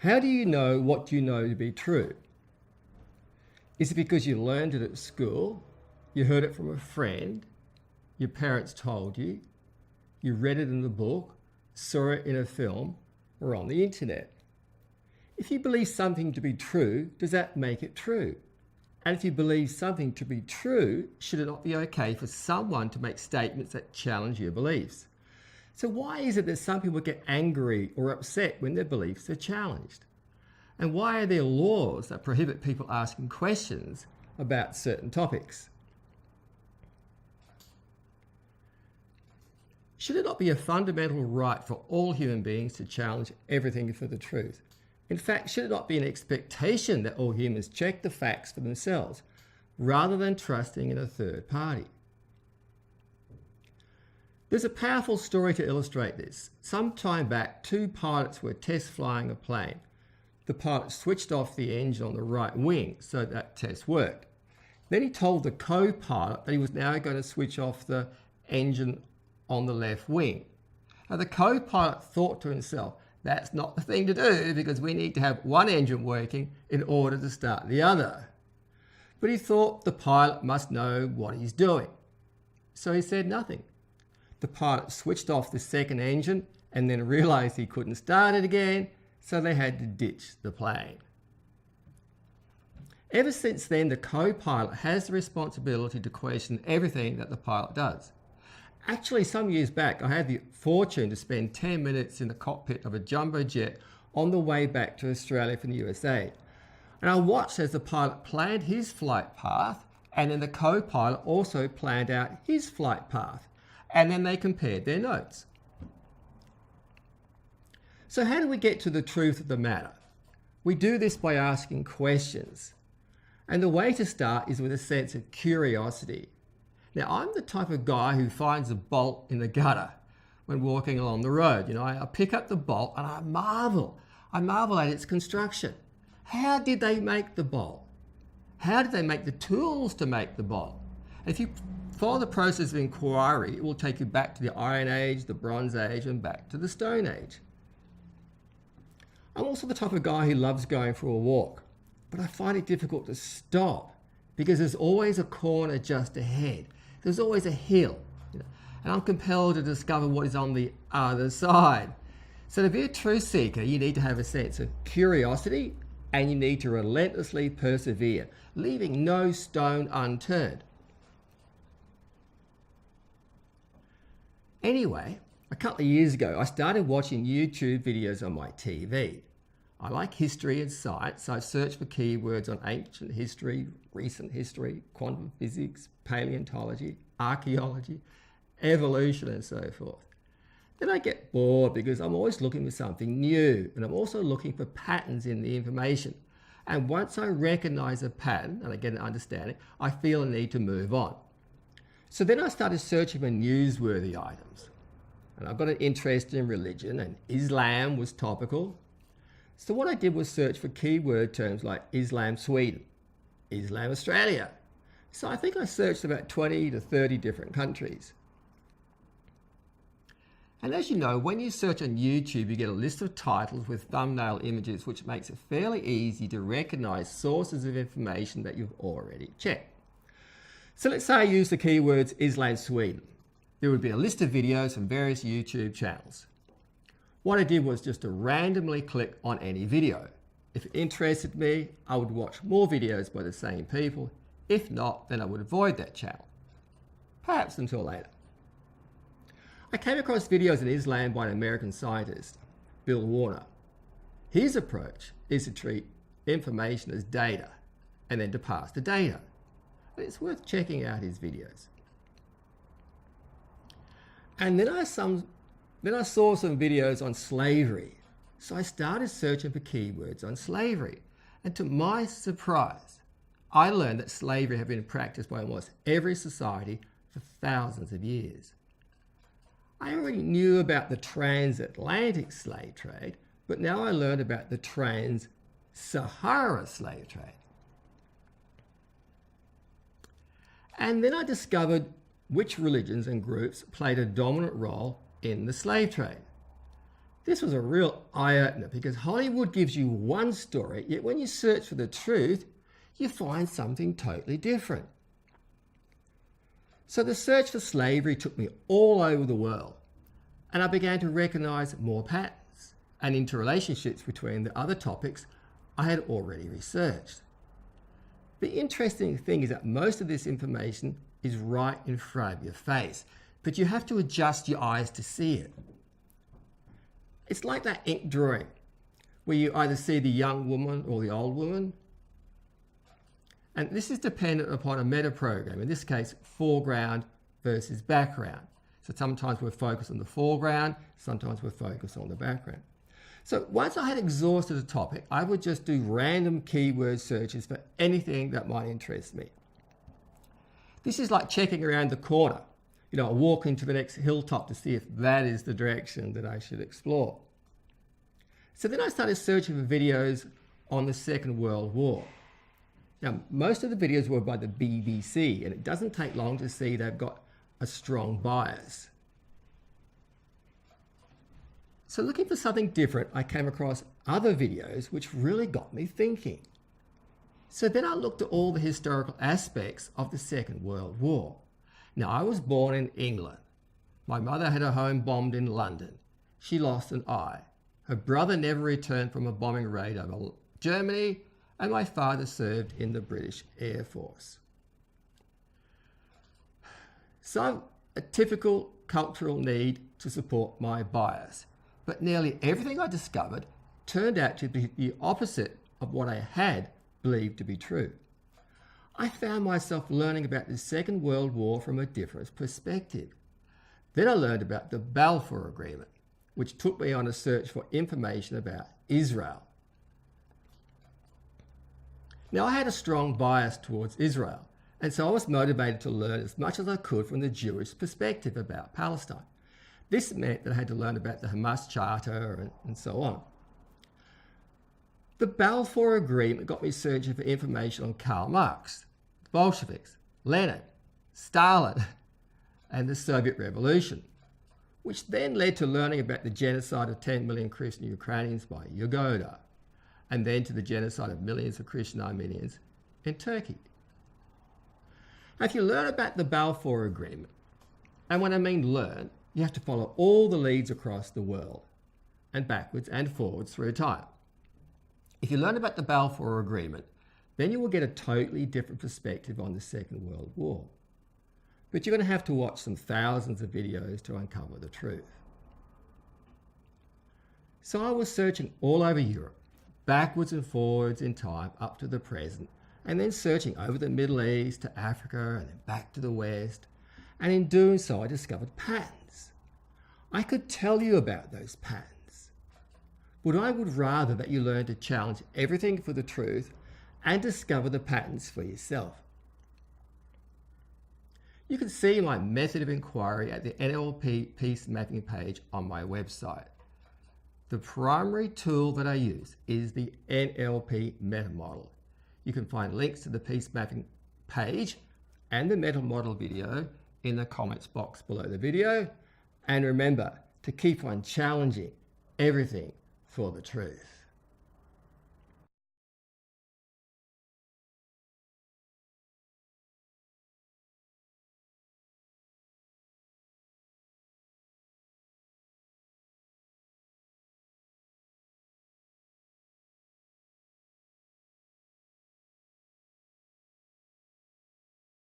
How do you know what you know to be true? Is it because you learned it at school, you heard it from a friend, your parents told you, you read it in a book, saw it in a film, or on the internet? If you believe something to be true, does that make it true? And if you believe something to be true, should it not be okay for someone to make statements that challenge your beliefs? So why is it that some people get angry or upset when their beliefs are challenged? And why are there laws that prohibit people asking questions about certain topics? Should it not be a fundamental right for all human beings to challenge everything for the truth? In fact, should it not be an expectation that all humans check the facts for themselves rather than trusting in a third party? There's a powerful story to illustrate this. Some time back, two pilots were test flying a plane. The pilot switched off the engine on the right wing so that test worked. Then he told the co-pilot that he was now going to switch off the engine on the left wing. Now the co-pilot thought to himself, that's not the thing to do because we need to have one engine working in order to start the other. But he thought the pilot must know what he's doing. So he said nothing. The pilot switched off the second engine and then realized he couldn't start it again, so they had to ditch the plane. Ever since then, the co-pilot has the responsibility to question everything that the pilot does. Actually, some years back, I had the fortune to spend 10 minutes in the cockpit of a jumbo jet on the way back to Australia from the USA. And I watched as the pilot planned his flight path, and then the co-pilot also planned out his flight path. And then they compared their notes. So how do we get to the truth of the matter? We do this by asking questions. And the way to start is with a sense of curiosity. Now, I'm the type of guy who finds a bolt in the gutter when walking along the road. You know, I pick up the bolt and I marvel at its construction. How did they make the bolt? How did they make the tools to make the bolt? If you follow the process of inquiry, it will take you back to the Iron Age, the Bronze Age, and back to the Stone Age. I'm also the type of guy who loves going for a walk, but I find it difficult to stop because there's always a corner just ahead. There's always a hill, and I'm compelled to discover what is on the other side. So to be a truth seeker, you need to have a sense of curiosity and you need to relentlessly persevere, leaving no stone unturned. Anyway, a couple of years ago, I started watching YouTube videos on my TV. I like history and science, so I searched for keywords on ancient history, recent history, quantum physics, paleontology, archaeology, evolution, and so forth. Then I get bored because I'm always looking for something new, and I'm also looking for patterns in the information. And once I recognize a pattern and I get an understanding, I feel a need to move on. So then I started searching for newsworthy items. And I've got an interest in religion, and Islam was topical. So what I did was search for keyword terms like Islam Sweden, Islam Australia. So I think I searched about 20 to 30 different countries. And as you know, when you search on YouTube, you get a list of titles with thumbnail images, which makes it fairly easy to recognize sources of information that you've already checked. So let's say I use the keywords Islam Sweden. There would be a list of videos from various YouTube channels. What I did was just to randomly click on any video. If it interested me, I would watch more videos by the same people. If not, then I would avoid that channel. Perhaps until later. I came across videos on Islam by an American scientist, Bill Warner. His approach is to treat information as data and then to pass the data. But it's worth checking out his videos. And then I saw some videos on slavery. So I started searching for keywords on slavery. And to my surprise, I learned that slavery had been practiced by almost every society for thousands of years. I already knew about the transatlantic slave trade, but now I learned about the trans-Sahara slave trade. And then I discovered which religions and groups played a dominant role in the slave trade. This was a real eye-opener because Hollywood gives you one story, yet when you search for the truth, you find something totally different. So the search for slavery took me all over the world, and I began to recognize more patterns and interrelationships between the other topics I had already researched. The interesting thing is that most of this information is right in front of your face, but you have to adjust your eyes to see it. It's like that ink drawing, where you either see the young woman or the old woman. And this is dependent upon a meta program, in this case, foreground versus background. So sometimes we're focused on the foreground, sometimes we're focused on the background. So once I had exhausted a topic, I would just do random keyword searches for anything that might interest me. This is like checking around the corner, walking to the next hilltop to see if that is the direction that I should explore. So then I started searching for videos on the Second World War. Now, most of the videos were by the BBC, and it doesn't take long to see they've got a strong bias. So looking for something different, I came across other videos which really got me thinking. So then I looked at all the historical aspects of the Second World War. Now, I was born in England. My mother had her home bombed in London. She lost an eye. Her brother never returned from a bombing raid over Germany, and my father served in the British Air Force. So, a typical cultural need to support my bias. But nearly everything I discovered turned out to be the opposite of what I had believed to be true. I found myself learning about the Second World War from a different perspective. Then I learned about the Balfour Agreement, which took me on a search for information about Israel. Now, I had a strong bias towards Israel, and so I was motivated to learn as much as I could from the Jewish perspective about Palestine. This meant that I had to learn about the Hamas Charter and so on. The Balfour Agreement got me searching for information on Karl Marx, the Bolsheviks, Lenin, Stalin, and the Soviet Revolution, which then led to learning about the genocide of 10 million Christian Ukrainians by Yagoda, and then to the genocide of millions of Christian Armenians in Turkey. Now, if you learn about the Balfour Agreement, and when I mean learn, you have to follow all the leads across the world, and backwards and forwards through time. If you learn about the Balfour Agreement, then you will get a totally different perspective on the Second World War. But you're going to have to watch some thousands of videos to uncover the truth. So I was searching all over Europe, backwards and forwards in time up to the present, and then searching over the Middle East to Africa and then back to the West. And in doing so, I discovered patterns. I could tell you about those patterns. But I would rather that you learn to challenge everything for the truth and discover the patterns for yourself. You can see my method of inquiry at the NLP peace mapping page on my website. The primary tool that I use is the NLP meta model. You can find links to the peace mapping page and the meta model video in the comments box below the video. And remember to keep on challenging everything for the truth.